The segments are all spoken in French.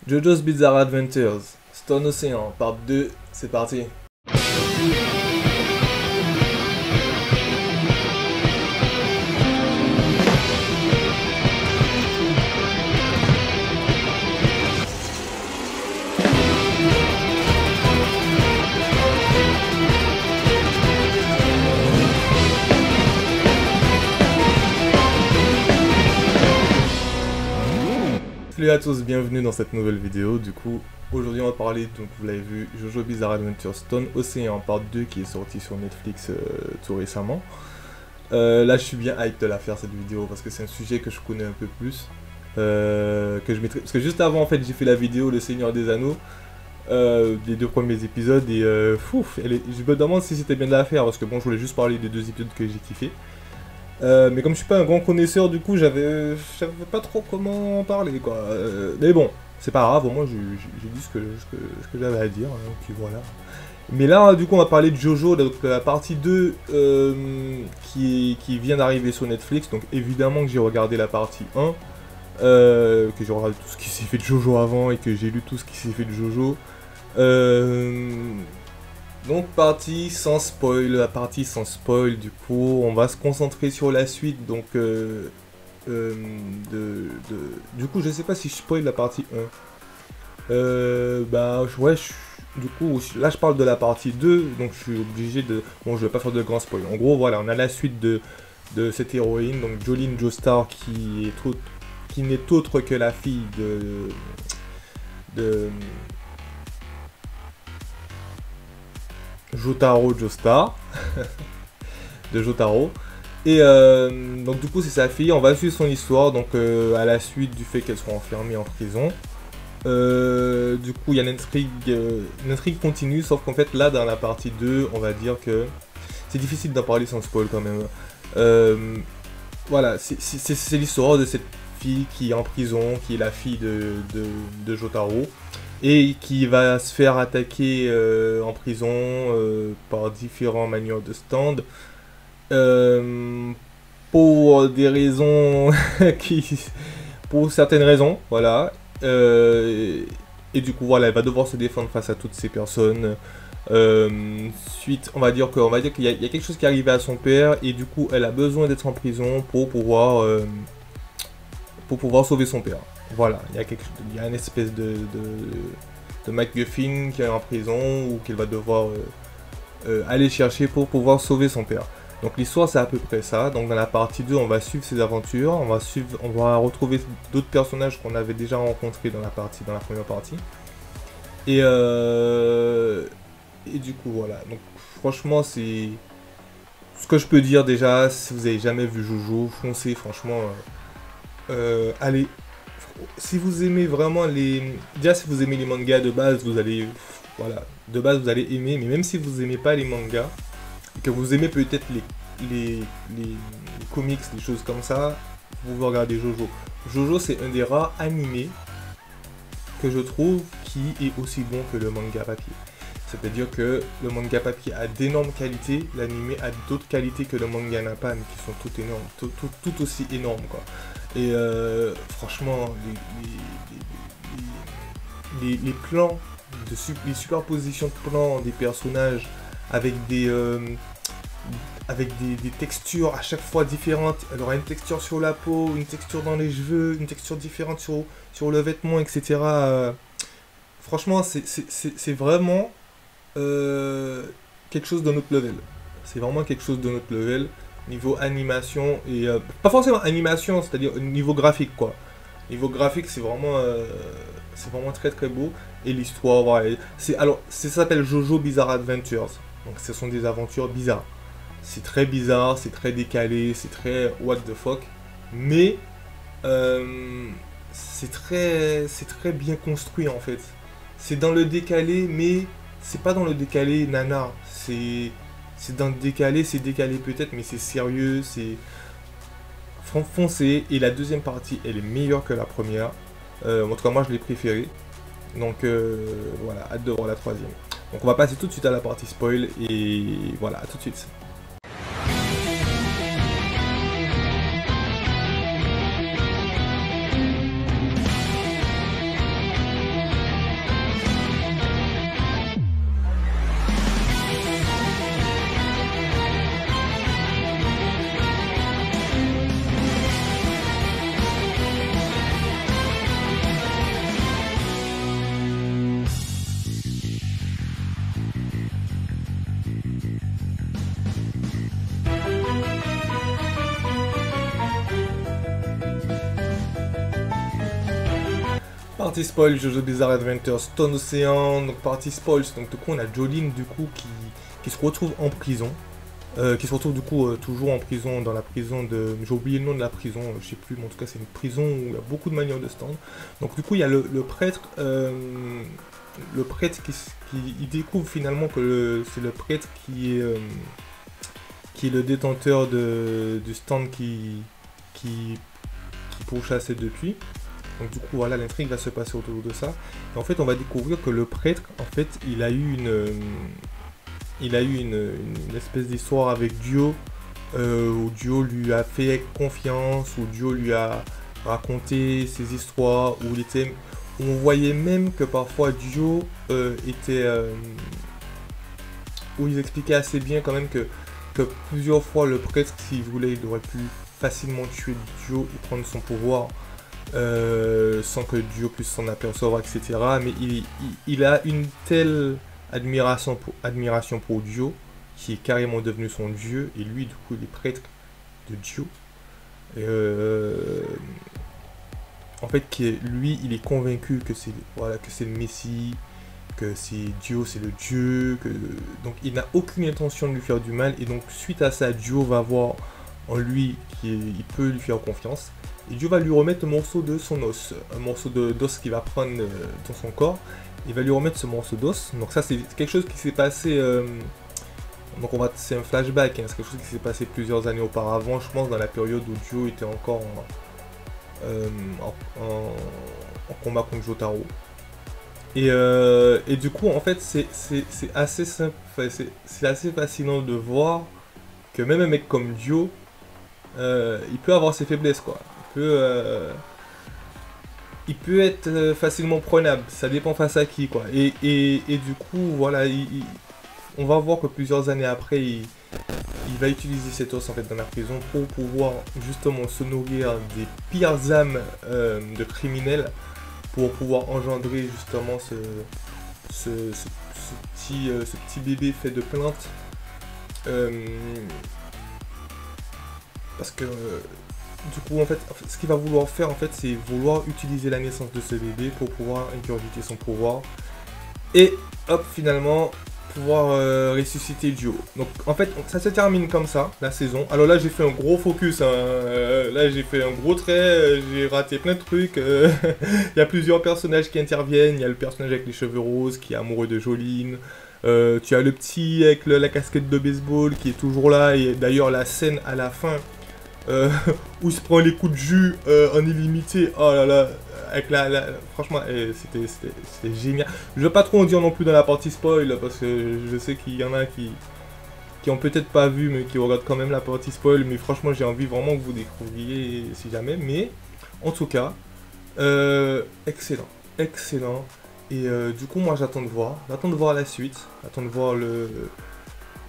JoJo's Bizarre Adventures, Stone Ocean, part 2, c'est parti. Salut à tous, bienvenue dans cette nouvelle vidéo. Du coup, aujourd'hui on va parler, donc vous l'avez vu, JoJo's Bizarre Adventure Stone Ocean part 2 qui est sorti sur Netflix tout récemment. Là je suis bien hype de la faire cette vidéo parce que c'est un sujet que je connais un peu plus. Que je maîtrise. Parce que juste avant en fait j'ai fait la vidéo Le Seigneur des Anneaux, les deux premiers épisodes et je me demande si c'était bien de la faire parce que bon je voulais juste parler des deux épisodes que j'ai kiffé. Mais comme je suis pas un grand connaisseur, du coup, j'avais pas trop comment en parler, quoi. Mais bon, c'est pas grave, au moins j'ai dit ce que j'avais à dire, hein, puis voilà. Mais là, du coup, on va parler de JoJo, donc la partie 2 qui vient d'arriver sur Netflix. Donc évidemment que j'ai regardé la partie 1, que j'ai regardé tout ce qui s'est fait de JoJo avant et que j'ai lu tout ce qui s'est fait de JoJo. Donc partie sans spoil, la partie sans spoil, du coup on va se concentrer sur la suite, donc du coup je sais pas si je spoil la partie 1. Ouais, du coup là je parle de la partie 2, donc je suis obligé de... Bon, je vais pas faire de grands spoil, en gros voilà, on a la suite de cette héroïne, donc Jolene Joestar qui n'est autre que la fille de Jotaro Joestar de Jotaro, et donc du coup c'est sa fille. On va suivre son histoire, donc à la suite du fait qu'elle soit enfermée en prison. Du coup il y a une intrigue continue, sauf qu'en fait là dans la partie 2 on va dire que c'est difficile d'en parler sans spoil quand même. Voilà, c'est l'histoire de cette fille qui est en prison, qui est la fille de Jotaro, et qui va se faire attaquer en prison par différentes manières de stand, pour des raisons pour certaines raisons, voilà. Et du coup voilà, elle va devoir se défendre face à toutes ces personnes. On va dire qu'il y a quelque chose qui est arrivé à son père, et du coup elle a besoin d'être en prison pour pouvoir sauver son père. Voilà, il y a une espèce de MacGuffin qui est en prison ou qu'elle va devoir aller chercher pour pouvoir sauver son père. Donc l'histoire c'est à peu près ça. Donc dans la partie 2 on va suivre ses aventures, on va retrouver d'autres personnages qu'on avait déjà rencontrés dans la première partie. Et du coup voilà. Donc franchement c'est ce que je peux dire déjà. Si vous avez jamais vu JoJo, foncez franchement. Allez, si vous aimez vraiment déjà si vous aimez les mangas de base, vous allez aimer. Mais même si vous aimez pas les mangas, et que vous aimez peut-être les comics, les choses comme ça, vous pouvez regarder JoJo. JoJo c'est un des rares animés que je trouve qui est aussi bon que le manga papier. C'est-à-dire que le manga papier a d'énormes qualités, l'animé a d'autres qualités que le manga n'a pas, mais qui sont toutes énormes, tout aussi énormes, quoi. Et franchement, les plans, les superpositions de plans des personnages avec des textures à chaque fois différentes. Elle aura une texture sur la peau, une texture dans les cheveux, une texture différente sur le vêtement, etc. Franchement, c'est vraiment quelque chose de notre level. C'est vraiment quelque chose de notre level. Niveau animation, et pas forcément animation, c'est-à-dire niveau graphique, quoi. Niveau graphique c'est vraiment très très beau. Et l'histoire, voilà, ça s'appelle JoJo Bizarre Adventures, donc ce sont des aventures bizarres. C'est très bizarre, c'est très décalé, c'est très what the fuck, mais c'est très bien construit en fait. C'est dans le décalé, mais c'est pas dans le décalé nanar, c'est dans le décalé, c'est décalé peut-être, mais c'est sérieux, c'est foncé. Et la deuxième partie, elle est meilleure que la première. En tout cas, moi, je l'ai préférée. Donc, voilà, hâte de voir la troisième. Donc, on va passer tout de suite à la partie spoil. Et voilà, à tout de suite. Partie spoil, Jojo Bizarre Adventure, Stone Ocean, donc partie spoil, donc du coup on a Jolene du coup qui se retrouve en prison, qui se retrouve du coup toujours en prison, dans la prison de, j'ai oublié le nom de la prison, je sais plus, mais en tout cas c'est une prison où il y a beaucoup de manières de stand. Donc du coup il y a le prêtre, il découvre finalement que c'est le prêtre qui est le détenteur du stand qui pourchassait depuis. Donc du coup voilà, l'intrigue va se passer autour de ça. Et en fait on va découvrir que le prêtre, en fait, il a eu une espèce d'histoire avec Dio, où Dio lui a fait confiance, où Dio lui a raconté ses histoires, où on voyait même que parfois Dio où ils expliquaient assez bien quand même que plusieurs fois le prêtre, s'il voulait, il aurait pu facilement tuer Dio et prendre son pouvoir. Sans que Dio puisse s'en apercevoir, etc. Mais il a une telle admiration pour Dio, qui est carrément devenu son dieu, et lui, du coup, il est prêtre de Dio. En fait, lui, il est convaincu que c'est le Messie, que c'est Dio, c'est le dieu, donc il n'a aucune intention de lui faire du mal, et donc suite à ça, Dio va voir en lui qu'il peut lui faire confiance. Et Dio va lui remettre un morceau de son os, un morceau d'os qu'il va prendre dans son corps. Il va lui remettre ce morceau d'os. Donc ça c'est quelque chose qui s'est passé, c'est un flashback, hein, c'est quelque chose qui s'est passé plusieurs années auparavant, je pense dans la période où Dio était encore en combat contre Jotaro. Et du coup en fait c'est assez simple, c'est assez fascinant de voir que même un mec comme Dio, il peut avoir ses faiblesses quoi. Il peut être facilement prenable, ça dépend face à qui quoi. Et du coup voilà, on va voir que plusieurs années après il va utiliser cet os en fait dans la prison pour pouvoir justement se nourrir des pires âmes de criminels, pour pouvoir engendrer justement ce petit bébé fait de plaintes. Parce que du coup en fait ce qu'il va vouloir faire en fait, c'est vouloir utiliser la naissance de ce bébé pour pouvoir ingurgiter son pouvoir et hop finalement pouvoir ressusciter Dio. Donc en fait ça se termine comme ça la saison. Alors là j'ai fait un gros focus, hein. Là j'ai fait un gros trait, j'ai raté plein de trucs. Il y a plusieurs personnages qui interviennent. Il y a le personnage avec les cheveux roses qui est amoureux de Jolene. Tu as le petit avec la casquette de baseball qui est toujours là, et d'ailleurs la scène à la fin où il se prend les coups de jus en illimité, oh là là, avec franchement c'était génial. Je vais pas trop en dire non plus dans la partie spoil, parce que je sais qu'il y en a qui ont peut-être pas vu mais qui regardent quand même la partie spoil, mais franchement j'ai envie vraiment que vous découvriez si jamais. Mais en tout cas excellent, excellent. Et du coup moi j'attends de voir la suite, j'attends de voir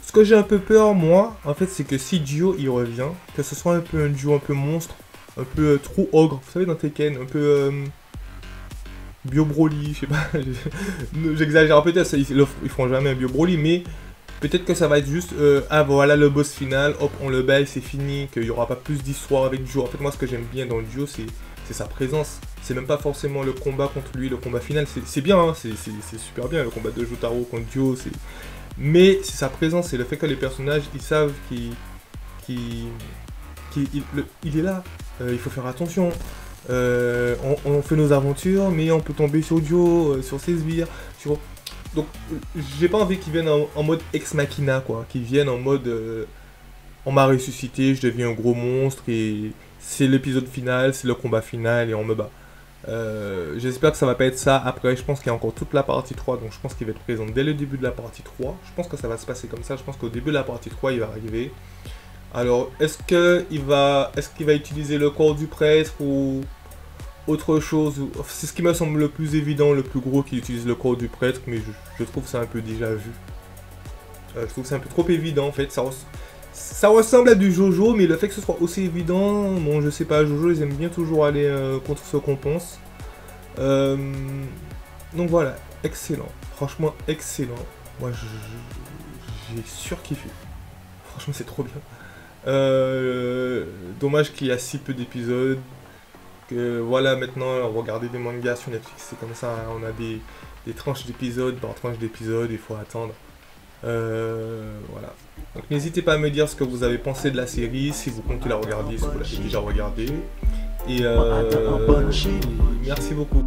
Ce que j'ai un peu peur, moi, en fait, c'est que si Dio il revient, que ce soit un peu un duo un peu monstre, un peu trop ogre, vous savez, dans Tekken, un peu Bio Broly, je sais pas, j'exagère peut-être, ils feront jamais un Bio Broly, mais peut-être que ça va être juste, ah voilà le boss final, hop, on le baille, c'est fini, qu'il n'y aura pas plus d'histoire avec Dio. En fait, moi, ce que j'aime bien dans Dio, c'est sa présence. C'est même pas forcément le combat contre lui, le combat final, c'est bien, hein, c'est super bien, le combat de Jotaro contre Dio, mais c'est sa présence, c'est le fait que les personnages, ils savent qu'il est là, il faut faire attention. On fait nos aventures, mais on peut tomber sur Dio, sur ses sbires, Donc, j'ai pas envie qu'ils viennent en mode ex machina, quoi. Qu'ils viennent en mode on m'a ressuscité, je deviens un gros monstre, et c'est l'épisode final, c'est le combat final, et on me bat. J'espère que ça va pas être ça. Après, je pense qu'il y a encore toute la partie 3, donc je pense qu'il va être présent dès le début de la partie 3. Je pense que ça va se passer comme ça. Je pense qu'au début de la partie 3, il va arriver. Alors, est-ce qu'il va utiliser le corps du prêtre ou autre chose? C'est ce qui me semble le plus évident, le plus gros, qu'il utilise le corps du prêtre, mais je trouve ça un peu déjà vu. Je trouve que c'est un peu trop évident, en fait. Ça ressemble à du Jojo, mais le fait que ce soit aussi évident, bon, je sais pas, Jojo, ils aiment bien toujours aller contre ce qu'on pense. Donc voilà, excellent. Franchement, excellent. Moi, j'ai surkiffé. Franchement, c'est trop bien. Dommage qu'il y a si peu d'épisodes, que voilà, maintenant, regarder des mangas sur Netflix, c'est comme ça, hein, on a des tranches d'épisodes par tranche d'épisodes, il faut attendre. Voilà. Donc n'hésitez pas à me dire ce que vous avez pensé de la série, si vous comptez la regarder, si vous l'avez déjà regardée. Et merci beaucoup.